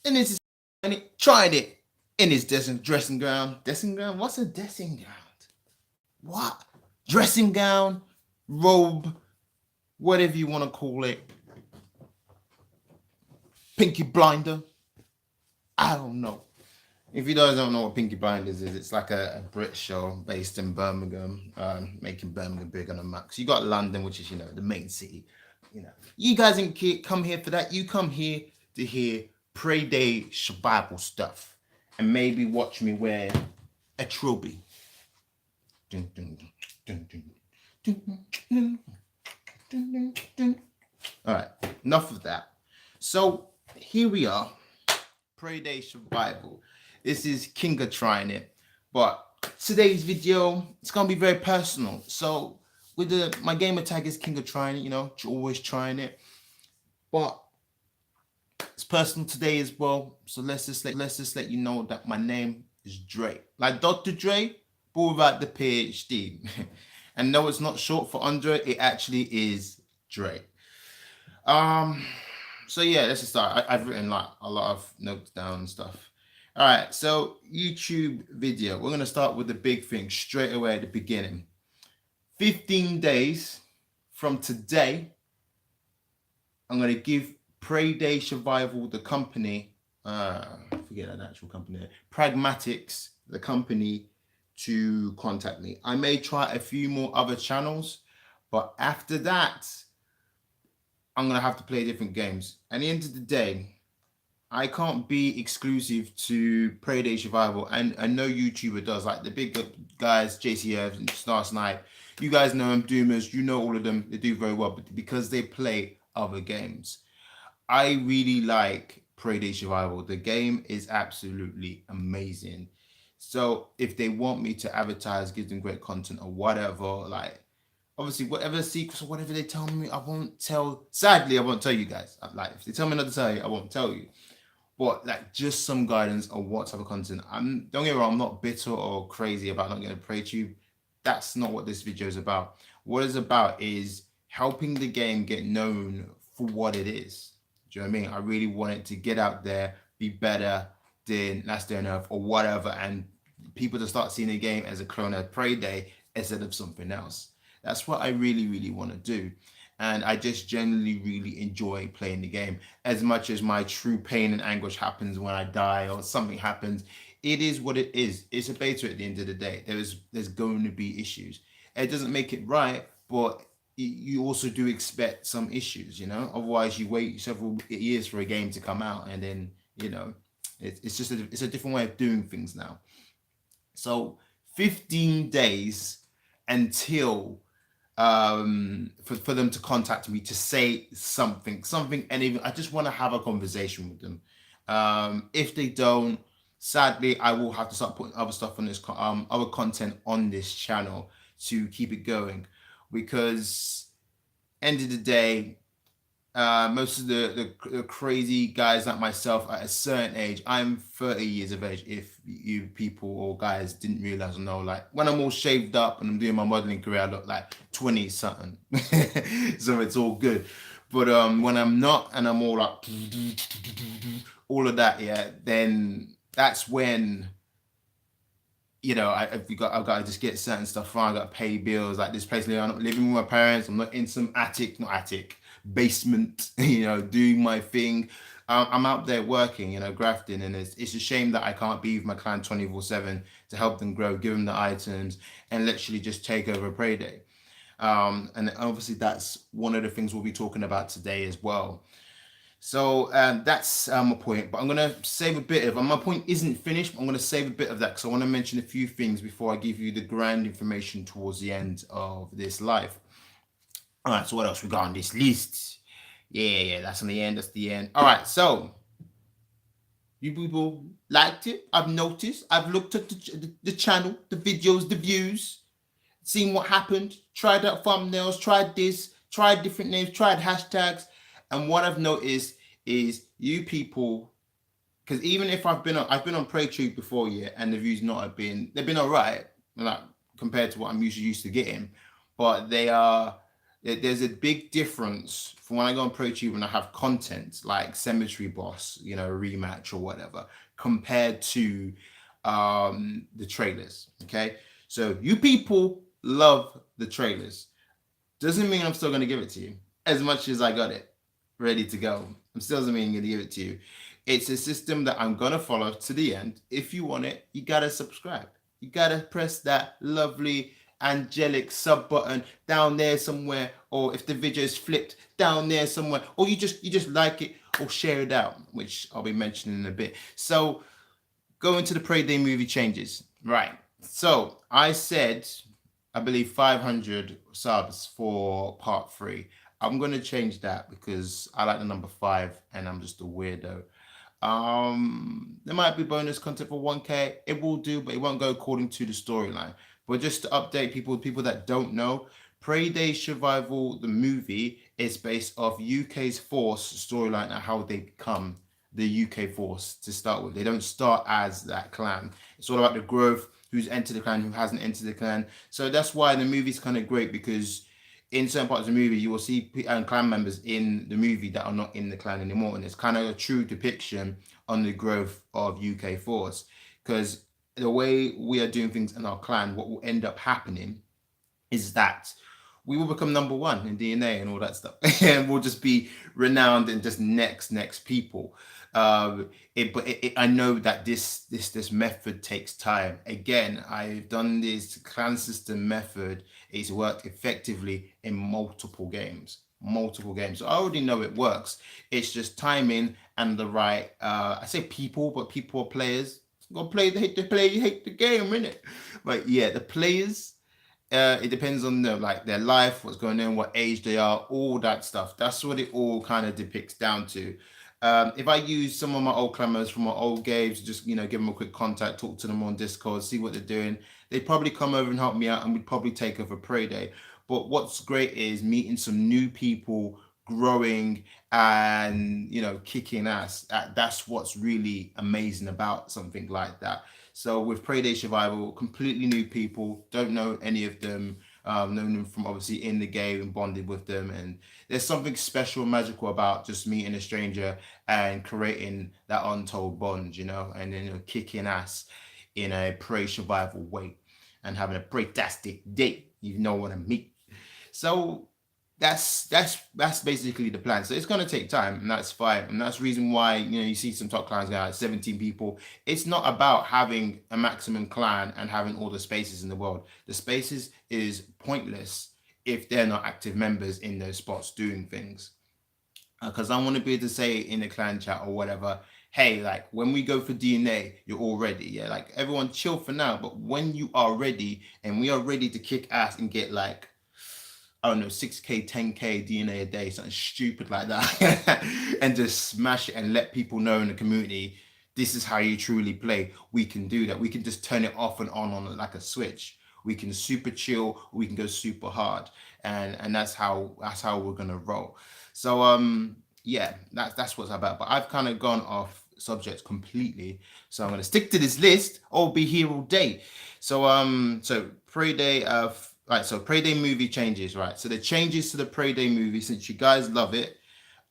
And this is and he tried it in his dressing gown. Dressing gown? What's a dressing gown? What? Dressing gown, robe, whatever you want to call it. Pinky blinder. I don't know. If you guys don't know what Pinky Blinders is, it's like a Brit show based in Birmingham, making Birmingham big on the map. So you got London, which is the main city. You guys didn't come here for that. You come here to hear Pray Day survival stuff, and maybe watch me wear a trilby. Dun, dun, dun, dun, dun, dun, dun, dun. All right, enough of that. So here we are, Pray Day survival. This is Kinga trying it, but today's video it's gonna be very personal. So with my gamer tag is Kinga trying it, always trying it, but it's personal today as well. So let's just let you know that my name is Dre, like Dr. Dre, but without the PhD. And no, it's not short for Andre. It actually is Dre. So yeah, let's just start. I've written like a lot of notes down and stuff. All right, so YouTube video. We're gonna start with the big thing straight away at the beginning. 15 days from today, I'm gonna give Pray Day Survival, the company, forget that actual company, Pragmatics, the company, to contact me. I may try a few more other channels, but after that, I'm gonna have to play different games. At the end of the day, I can't be exclusive to Pray Day Survival, and no YouTuber does. Like the big guys, JCF and Star Snipe, you guys know them, Doomers, you know all of them. They do very well, but because they play other games. I really like Pray Day Survival. The game is absolutely amazing. So if they want me to advertise, give them great content or whatever, like obviously whatever secrets or whatever they tell me, I won't tell. Sadly, I won't tell you guys. Like if they tell me not to tell you, I won't tell you. But like just some guidance on what type of content. Don't get me wrong, I'm not bitter or crazy about not getting a Pray Tube. That's not what this video is about. What it's about is helping the game get known for what it is. Do you know what I mean? I really want it to get out there, be better than Last Day on Earth or whatever, and people to start seeing the game as a clone of Pray Day instead of something else. That's what I really, really want to do. And I just generally really enjoy playing the game as much as my true pain and anguish happens when I die or something happens. It is what it is. It's a beta at the end of the day. There's going to be issues. It doesn't make it right, but you also do expect some issues. Otherwise you wait several years for a game to come out, and then it's just it's a different way of doing things now. So 15 days until for them to contact me to say something, and even I just want to have a conversation with them. If they don't, sadly, I will have to start putting other stuff on this other content on this channel to keep it going, because end of the day, most of the crazy guys like myself at a certain age, I'm 30 years of age, if you people or guys didn't realize or know, like when I'm all shaved up and I'm doing my modeling career, I look like 20 something. So it's all good. But when I'm not and I'm all like all of that, yeah, then that's when I've got to just get certain stuff fine. I got to pay bills. Like this place, I'm not living with my parents. I'm not in some basement, doing my thing. I'm out there working, grafting, and it's a shame that I can't be with my client 24/7 to help them grow, give them the items, and literally just take over a Pray Day. And obviously that's one of the things we'll be talking about today as well. So that's my point, but I'm going to save a bit of, my point isn't finished, but I'm going to save a bit of that because I want to mention a few things before I give you the grand information towards the end of this live. All right, so what else we got on this list? Yeah, that's on the end, that's the end. All right, so you people liked it, I've noticed, I've looked at the channel, the videos, the views, seen what happened, tried out thumbnails, tried this, tried different names, tried hashtags. And what I've noticed is you people, because even if I've been on PrayTube before, yeah, and the views they've been all right, like compared to what I'm usually used to getting, but they are There's a big difference from when I go on ProTube and I have content like Cemetery Boss, you know, a rematch or whatever, compared to the trailers. Okay. So you people love the trailers. Doesn't mean I'm still gonna give it to you. As much as I got it ready to go, I'm still doesn't mean I'm gonna give it to you. It's a system that I'm gonna follow to the end. If you want it, you gotta subscribe. You gotta press that lovely angelic sub button down there somewhere, or if the video is flipped down there somewhere, or you just like it or share it out, which I'll be mentioning in a bit. So go into the Prey Day movie changes. Right. So I said, I believe 500 subs for part three. I'm going to change that because I like the number five and I'm just a weirdo. There might be bonus content for 1K. It will do, but it won't go according to the storyline. But just to update people that don't know, Prey Day Survival, the movie, is based off UK's Force storyline and how they become the UK Force to start with. They don't start as that clan. It's all about the growth, who's entered the clan, who hasn't entered the clan. So that's why the movie's kind of great, because in certain parts of the movie, you will see clan members in the movie that are not in the clan anymore. And it's kind of a true depiction on the growth of UK Force. Because the way we are doing things in our clan, what will end up happening is that we will become number one in DNA and all that stuff, and we'll just be renowned and just next people. I know that this method takes time. Again, I've done this clan system method. It's worked effectively in multiple games. Multiple games. So I already know it works. It's just timing and the right. I say people, but people are players. Go play. They hate the play. You hate the game, innit? But yeah, the players, it depends on their life, what's going on, what age they are, all that stuff. That's what it all kind of depicts down to. If I use some of my old climbers from my old games, just give them a quick contact, talk to them on Discord, see what they're doing, they'd probably come over and help me out, and we'd probably take over Prey Day. But what's great is meeting some new people, growing, and kicking ass. That's what's really amazing about something like that. So with Prey Day Survival, completely new people, don't know any of them, known them from obviously in the game and bonded with them. And there's something special and magical about just meeting a stranger and creating that untold bond, and then kicking ass in a Prey Survival way and having a fantastic day. You know what I mean? So that's basically the plan. So it's going to take time, and that's fine. And that's the reason why you see some top clans now at 17 people. It's not about having a maximum clan and having all the spaces in the world. The spaces is pointless if they're not active members in those spots doing things. Because I want to be able to say in the clan chat or whatever, hey, like when we go for DNA, you're all ready. Yeah, like everyone chill for now, but when you are ready and we are ready to kick ass and get like, I don't know, 6K, 10K DNA a day, something stupid like that, and just smash it and let people know in the community, this is how you truly play. We can do that. We can just turn it off and on like a switch. We can super chill, we can go super hard, and that's how we're gonna roll. So yeah, that's what's about. But I've kind of gone off subject completely, so I'm gonna stick to this list. I'll be here all day. So Prey Day right, so Prey Day movie changes, right? So the changes to the Prey Day movie, since you guys love it,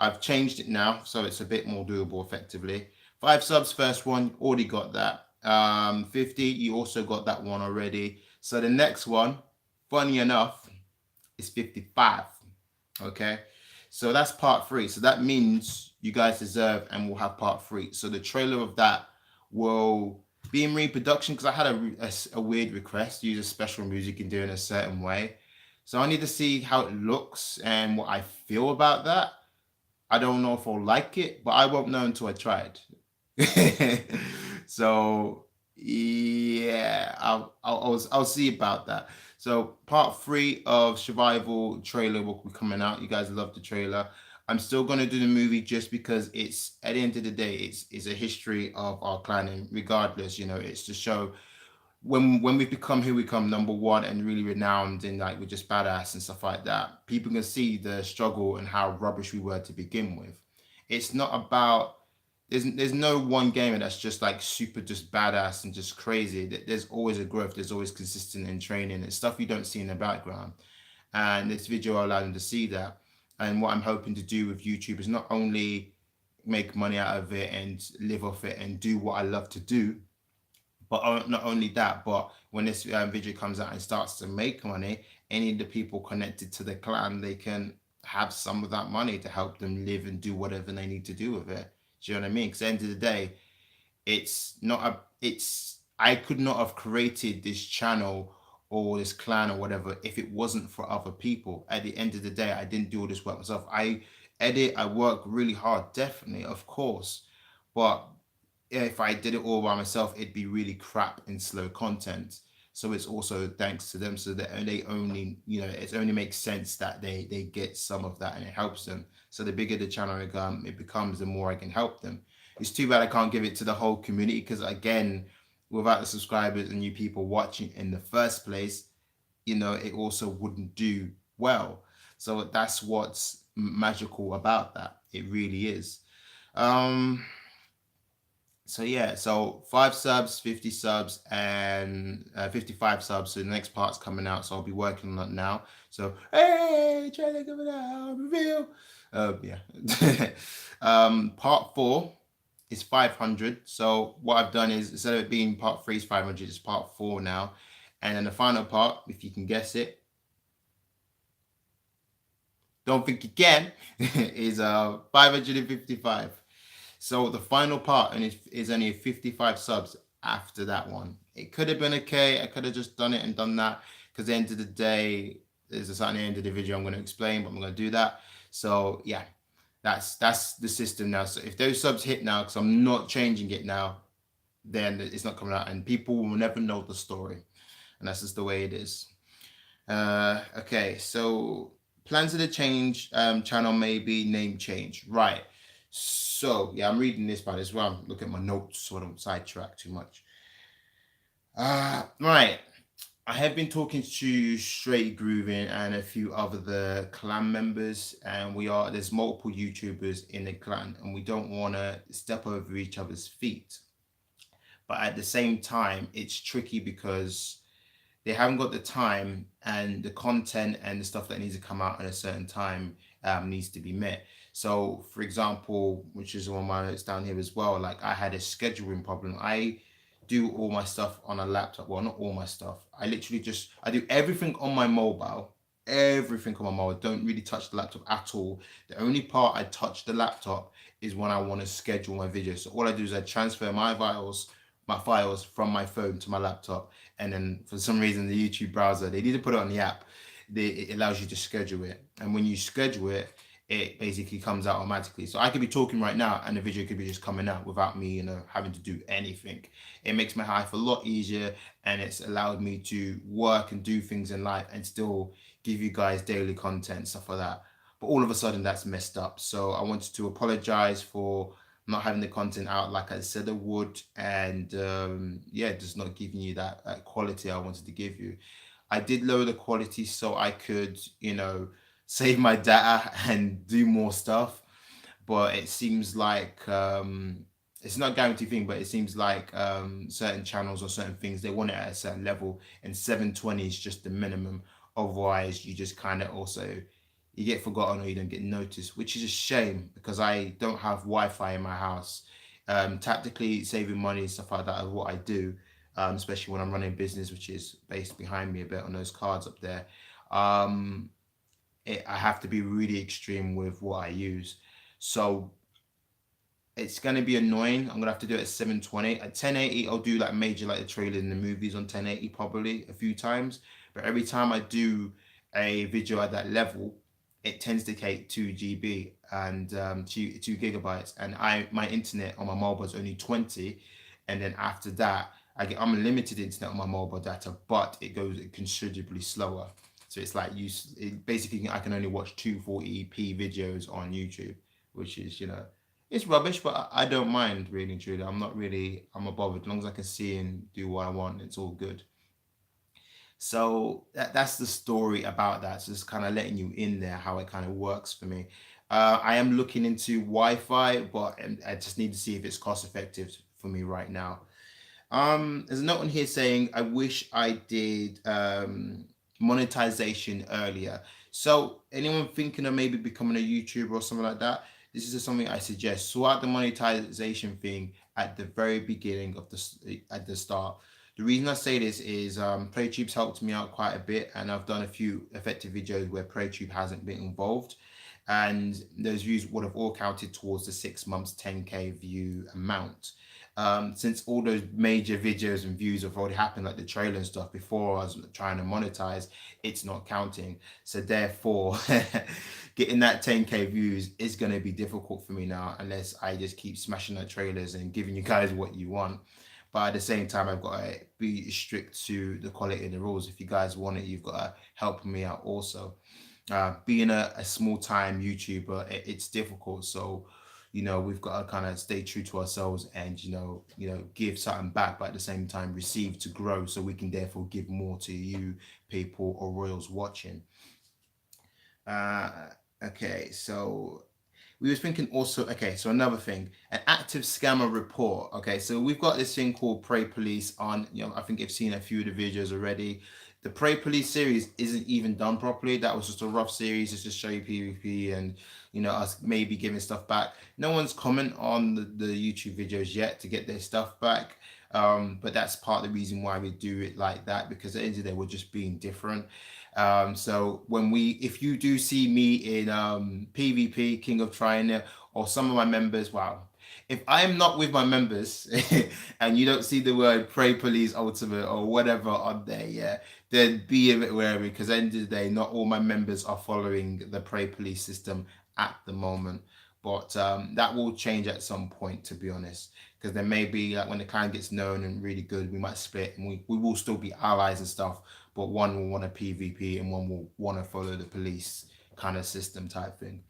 I've changed it now, so it's a bit more doable effectively. 5 subs, first one, already got that. 50, you also got that one already. So the next one, funny enough, is 55. Okay, so that's part 3. So that means you guys deserve and we'll have part 3. So the trailer of that will be in reproduction because I had a weird request, use a special music and do it in a certain way. So I need to see how it looks and what I feel about that. I don't know if I'll like it, but I won't know until I try it. So yeah, I'll see about that. So part 3 of Survival trailer will be coming out. You guys love the trailer. I'm still gonna do the movie just because it's, at the end of the day, it's a history of our clan, and regardless, it's to show when we've become who we come, number one, and really renowned, and like we're just badass and stuff like that. People can see the struggle and how rubbish we were to begin with. It's not about, there's no one gamer that's just like super just badass and just crazy. There's always a growth. There's always consistent in training and stuff you don't see in the background. and this video allowed them to see that. And what I'm hoping to do with YouTube is not only make money out of it and live off it and do what I love to do, but not only that, but when this video comes out and starts to make money, any of the people connected to the clan, they can have some of that money to help them live and do whatever they need to do with it. Do you know what I mean? Because at the end of the day, it's not a it's I could not have created this channel or this clan or whatever if it wasn't for other people. At the end of the day, I didn't do all this work myself. I edit, I work really hard, definitely, of course, but if I did it all by myself, it'd be really crap and slow content. So it's also thanks to them, so that they only, it only makes sense that they get some of that and it helps them. So the bigger the channel it becomes, the more I can help them. It's too bad I can't give it to the whole community, because again, without the subscribers and new people watching in the first place, it also wouldn't do well. So that's what's magical about that. It really is. So yeah, so 5 subs, 50 subs, and 55 subs. So the next part's coming out, so I'll be working on that now. So hey, trailer coming out, reveal. Yeah. Part 4 is 500. So what I've done is, instead of it being part 3 is 500, it's part 4 now. And then the final part, if you can guess it, don't think you can, is 555. So the final part and is only 55 subs after that one. It could have been okay. I could have just done it and done that, because at the end of the day, there's a certain end of the video I'm going to explain, but I'm going to do that. So yeah, that's the system now. So if those subs hit now, because I'm not changing it now, then it's not coming out, and people will never know the story, and that's just the way it is. Okay, so plans of the change, channel maybe name change, right? So yeah, I'm reading this part as well. Look at my notes so I don't sidetrack too much. Right. I have been talking to Straight Grooving and a few other clan members, and there's multiple YouTubers in the clan, and we don't want to step over each other's feet. But at the same time, it's tricky because they haven't got the time, and the content and the stuff that needs to come out at a certain time needs to be met. So for example, which is one of my notes down here as well, like I had a scheduling problem. I do all my stuff on a laptop. Well, not all my stuff. I do everything on my mobile. Everything on my mobile. I don't really touch the laptop at all. The only part I touch the laptop is when I want to schedule my videos. So all I do is I transfer my files from my phone to my laptop, and then for some reason the YouTube browser, they need to put it on the app. It allows you to schedule it, and when you schedule it, it basically comes out automatically. So I could be talking right now and the video could be just coming out without me, having to do anything. It makes my life a lot easier, and it's allowed me to work and do things in life and still give you guys daily content, stuff like that. But all of a sudden that's messed up. So I wanted to apologize for not having the content out like I said I would, and yeah, just not giving you that quality I wanted to give you. I did lower the quality so I could, save my data and do more stuff. But it seems like it's not a guaranteed thing, but it seems like certain channels or certain things, they want it at a certain level, and 720 is just the minimum. Otherwise, you just kind of also you get forgotten or you don't get noticed, which is a shame because I don't have Wi-Fi in my house. Tactically saving money and stuff like that is what I do, especially when I'm running business, which is based behind me a bit on those cards up there. I have to be really extreme with what I use. So it's going to be annoying. I'm going to have to do it at 720. At 1080, I'll do like major, like the trailer in the movies on 1080 probably a few times. But every time I do a video at that level, it tends to take 2 GB and 2 gigabytes. And my internet on my mobile is only 20. And then after that, I get unlimited internet on my mobile data, but it goes considerably slower. So it's like basically I can only watch 240p videos on YouTube, which is, it's rubbish, but I don't mind really and truly. I'm not bothered. As long as I can see and do what I want, it's all good. So that's the story about that. So just kind of letting you in there how it kind of works for me. I am looking into Wi-Fi, but I just need to see if it's cost effective for me right now. There's a note on here saying, I wish I did monetization earlier. So anyone thinking of maybe becoming a YouTuber or something like that, this is something I suggest. Sort out the monetization thing at the very beginning of at the start. The reason I say this is PlayTube's helped me out quite a bit, and I've done a few effective videos where PlayTube hasn't been involved, and those views would have all counted towards the 6 months 10k view amount. Since all those major videos and views have already happened, like the trailer and stuff, before I was trying to monetize, it's not counting. So therefore, getting that 10k views is going to be difficult for me now, unless I just keep smashing the trailers and giving you guys what you want. But at the same time, I've got to be strict to the quality and the rules. If you guys want it, you've got to help me out also. Being a small time YouTuber, it's difficult. So, we've got to kind of stay true to ourselves and, give something back, but at the same time receive to grow, so we can therefore give more to you people or royals watching. Okay, so we was thinking also, okay, so another thing, an active scammer report. Okay, so we've got this thing called Pray Police on, I think you've seen a few of the videos already. The Pray Police series isn't even done properly. That was just a rough series, just to show you PvP and, us maybe giving stuff back. No one's comment on the YouTube videos yet to get their stuff back. But that's part of the reason why we do it like that, because at the end of the day, we're just being different. So if you do see me in PvP, King of Triana, or some of my members, wow, if I am not with my members and you don't see the word Pray Police Ultimate or whatever on there, yeah, then be a bit wary, because at the end of the day, not all my members are following the Pray Police system at the moment. But that will change at some point, to be honest, because there may be, like, when the clan gets known and really good, we might split, and we will still be allies and stuff, but one will want a PvP and one will want to follow the police kind of system type thing.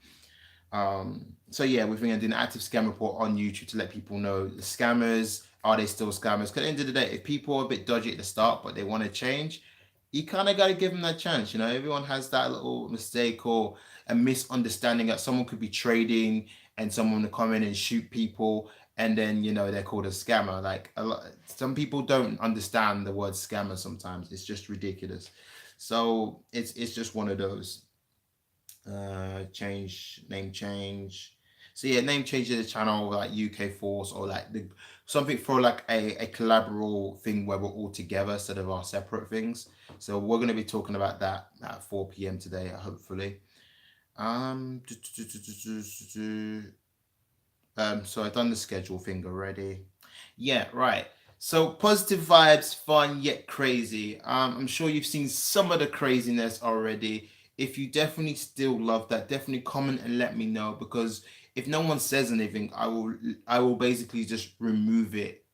So yeah, we're going to do an active scam report on YouTube to let people know the scammers, are they still scammers? Because at the end of the day, if people are a bit dodgy at the start but they want to change, you kind of got to give them that chance. Everyone has that little mistake or a misunderstanding that someone could be trading and someone will come in and shoot people, and then they're called a scammer. Like, some people don't understand the word scammer sometimes. It's just ridiculous. So it's just one of those. Name change. So yeah, name change of the channel, like UK Force, or like something for like a collaborative thing where we're all together instead of our separate things. So we're going to be talking about that at 4 p.m. today, hopefully. So I've done the schedule thing already. Yeah, right. So positive vibes, fun yet crazy. I'm sure you've seen some of the craziness already. If you definitely still love that, definitely comment and let me know, because if no one says anything, I will basically just remove it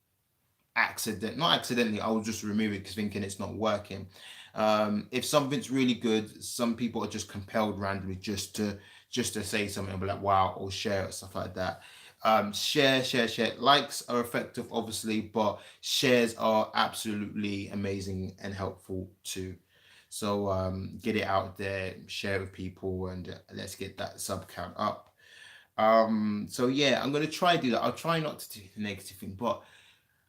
not accidentally. I will just remove it because thinking it's not working. If something's really good, some people are just compelled randomly just to say something and be like, wow, or share it, stuff like that. Share. Likes are effective, obviously, but shares are absolutely amazing and helpful too. So get it out there, share with people, and let's get that sub count up. So yeah, I'm gonna try to do that. I'll try not to do the negative thing, but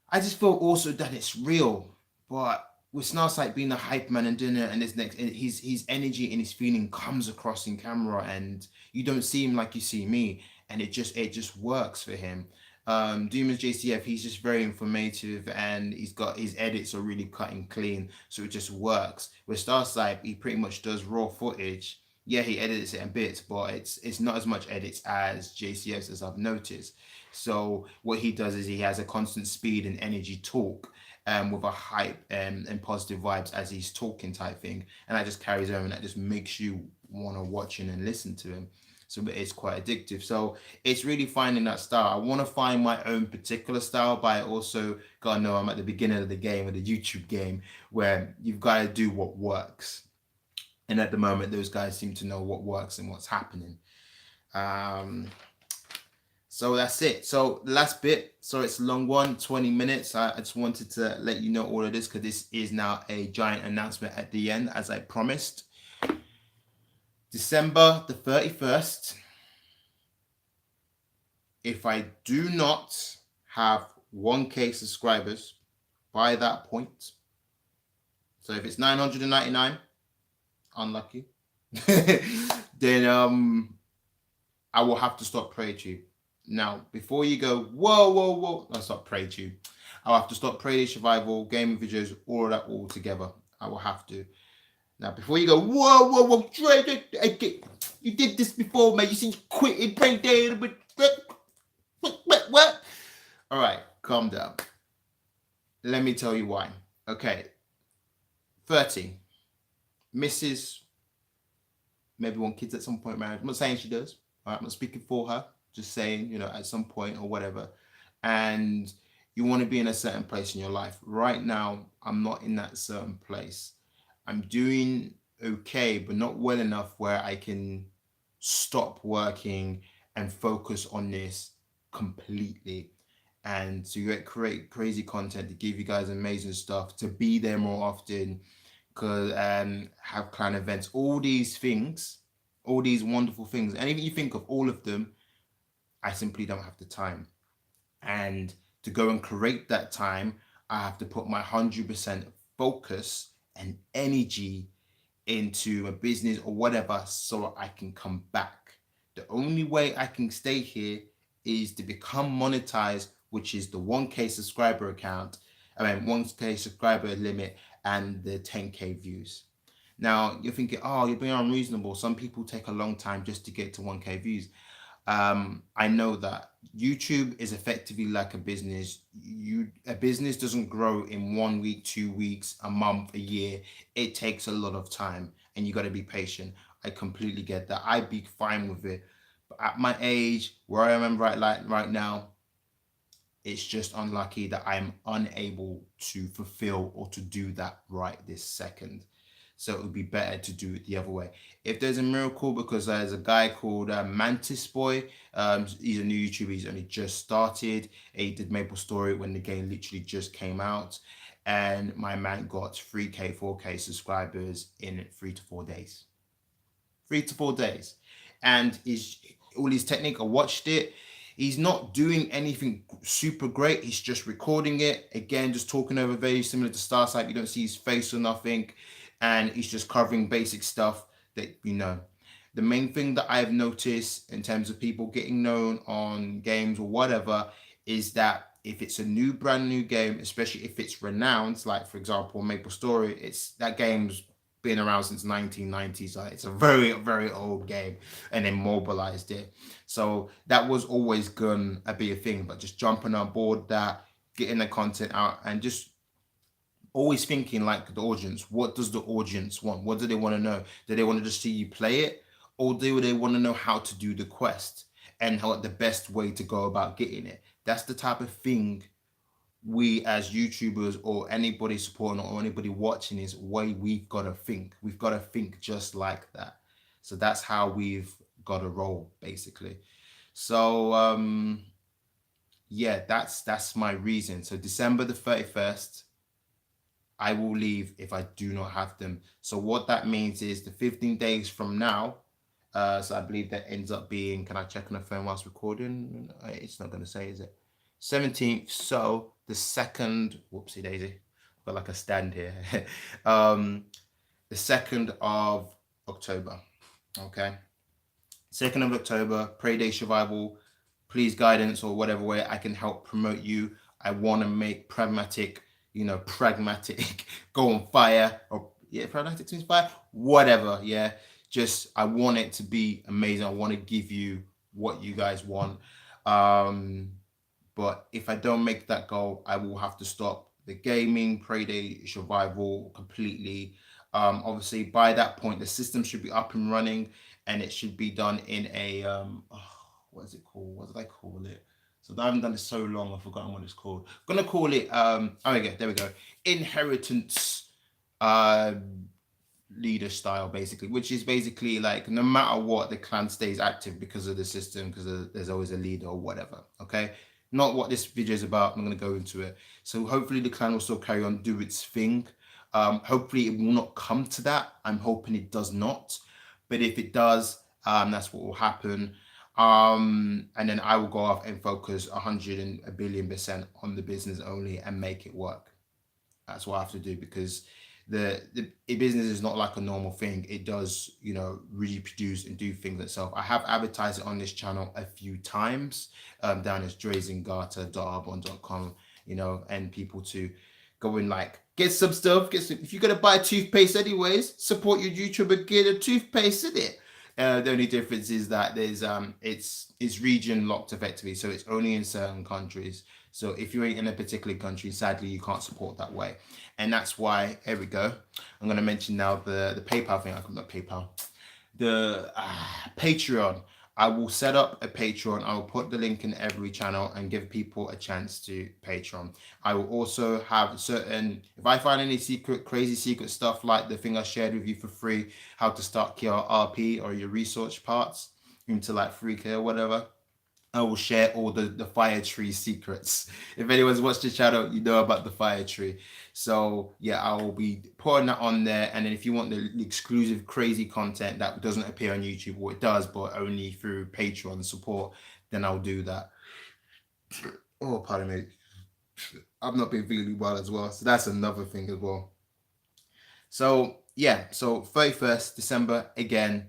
I just feel also that it's real. But with Snarsite being the hype man and doing it, and his energy and his feeling comes across in camera, and you don't see him like you see me, and it just works for him. Demons JCF, he's just very informative, and he's got his edits are really cut and clean, so it just works. With Starsight, he pretty much does raw footage. Yeah, he edits it in bits, but it's not as much edits as JCF's, as I've noticed. So what he does is he has a constant speed and energy talk, with a hype and positive vibes as he's talking type thing, and that just carries over, and that just makes you want to watch him and listen to him. So it's quite addictive. So it's really finding that style. I want to find my own particular style, but I also gotta know I'm at the beginning of the game, of the YouTube game, where you've got to do what works. And at the moment, those guys seem to know what works and what's happening. So that's it. So the last bit, so it's a long one, 20 minutes. I just wanted to let you know all of this, because this is now a giant announcement at the end, as I promised. December the 31st, if I do not have 1K subscribers by that point, so if it's 999, unlucky, then I will have to stop PrayTube. Now, before you go, whoa, whoa, whoa, I'll stop PrayTube. I'll have to stop Pray Survival, gaming videos, all of that all together. I will have to. Now, before you go, whoa, whoa, whoa, Dre, you did this before, man. You said you quit in Pray Day, but what? All right, calm down. Let me tell you why. Okay, 30. Mrs. maybe want kids at some point married. I'm not saying she does. All right, I'm not speaking for her. Just saying, at some point or whatever. And you want to be in a certain place in your life. Right now, I'm not in that certain place. I'm doing okay, but not well enough where I can stop working and focus on this completely. And to create crazy content, to give you guys amazing stuff, to be there more often, because have client events, all these things, all these wonderful things. And if you think of all of them, I simply don't have the time. And to go and create that time, I have to put my 100% focus and energy into a business or whatever so I can come back. The only way I can stay here is to become monetized, which is the 1K subscriber account. 1K subscriber limit and the 10K views. Now you're thinking, oh, you're being unreasonable. Some people take a long time just to get to 1K views. I know that YouTube is effectively like a business. A business doesn't grow in 1 week, 2 weeks, a month, a year. It takes a lot of time, and you got to be patient. I completely get that. I'd be fine with it, but at my age, where I am right now, it's just unlucky that I'm unable to fulfill or to do that right this second. So it would be better to do it the other way. If there's a miracle, because there's a guy called Mantis Boy, he's a new YouTuber, he's only just started. He did Maple Story when the game literally just came out. And my man got 3K, 4K subscribers in 3 to 4 days. 3 to 4 days. And all his technique, I watched it. He's not doing anything super great. He's just recording it. Again, just talking over, very similar to Starsight. You don't see his face or nothing. And he's just covering basic stuff that The main thing that I've noticed in terms of people getting known on games or whatever is that if it's a brand new game, especially if it's renowned, like for example, Maple Story, that game's been around since 1990s. It's a very, very old game, and then mobilized it. So that was always gonna be a thing, but just jumping on board that, getting the content out, and just always thinking like the audience. What does the audience want? What do they want to know? Do they want to just see you play it, or do they want to know how to do the quest and how the best way to go about getting it? That's the type of thing we as YouTubers or anybody supporting or anybody watching is way we've got to think. We've got to think just like that. So that's how we've got to roll, basically. So yeah, that's my reason. So December the 31st, I will leave if I do not have them. So what that means is the 15 days from now, so I believe that ends up being, can I check on the phone whilst recording? It's not going to say, is it? 17th. So the 2nd, whoopsie daisy, got like a stand here. The 2nd of October. Okay. 2nd of October, Pray Day Survival. Please guidance or whatever way I can help promote you. I want to make pragmatic, go on fire, or pragmatic means fire, whatever. Yeah. Just, I want it to be amazing. I want to give you what you guys want. But if I don't make that goal, I will have to stop the gaming, Pray Day Survival completely. Obviously, by that point, the system should be up and running, and it should be done in a what is it called? What did I call it? So I haven't done it so long, I've forgotten what it's called. I'm gonna call it there we go. Inheritance leader style, basically, which is basically like no matter what, the clan stays active because of the system, because there's always a leader or whatever. Okay. Not what this video is about. I'm going to go into it. So hopefully the clan will still carry on, do its thing. Hopefully it will not come to that. I'm hoping it does not. But if it does, that's what will happen. And then I will go off and focus 100 and a billion% on the business only and make it work. That's what I have to do, because the business is not like a normal thing. It does, you know, reproduce and do things itself. I have advertised it on this channel a few times, down as drazingata.arbon.com, you know, and people to go and like get some stuff. If you're gonna buy toothpaste anyways, support your YouTuber, get a toothpaste in it. The only difference is that there's it's region locked effectively, so it's only in certain countries. So if you're in a particular country, sadly you can't support that way, and that's why. Here we go. I'm gonna mention now the PayPal thing. Not PayPal, the Patreon. I will set up a Patreon. I will put the link in every channel and give people a chance to Patreon. I will also have certain, if I find any crazy secret stuff like the thing I shared with you for free, how to start your RP or your research parts into like 3K or whatever, I will share all the fire tree secrets. If anyone's watched the channel, you know about the fire tree. So yeah, I will be putting that on there. And then if you want the exclusive crazy content that doesn't appear on YouTube, or it does, but only through Patreon support, then I'll do that. Oh, pardon me. I've not been feeling well as well. So that's another thing as well. So yeah, so 31st December again.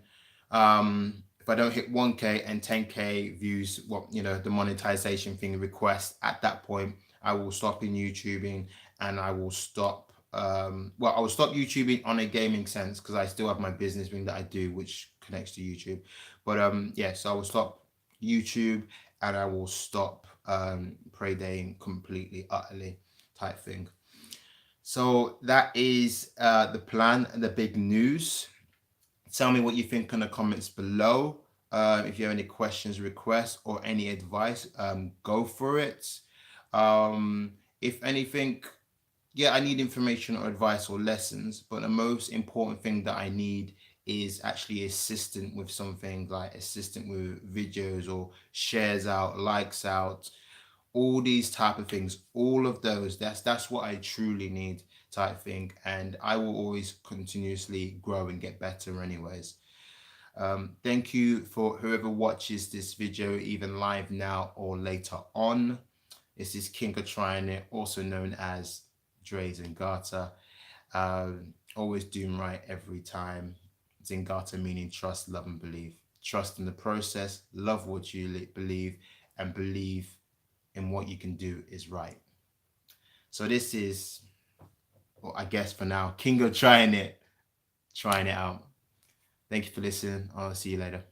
If I don't hit 1K and 10K views, what, you know, the monetization thing request, at that point I will stop in YouTubing, and I will stop I will stop YouTubing on a gaming sense, because I still have my business thing that I do which connects to YouTube. But yeah, so I will stop YouTube, and I will stop Paydaying completely, utterly, type thing. So that is the plan and the big news. Tell me what you think in the comments below. If you have any questions, requests, or any advice, go for it. If anything, yeah, I need information or advice or lessons, but the most important thing that I need is actually assistant with something, like assistant with videos or shares out, likes out, all these type of things, all of those. That's what I truly need, type thing. And I will always continuously grow and get better anyways. Thank you for whoever watches this video, even live now or later on. This is King of Trying It, also known as Dre Zingata. Always doing right every time. Zingata meaning trust, love, and believe. Trust in the process, love what you believe, and believe in what you can do is right. So this is, well, I guess for now, King of Trying It out. Thank you for listening. I'll see you later.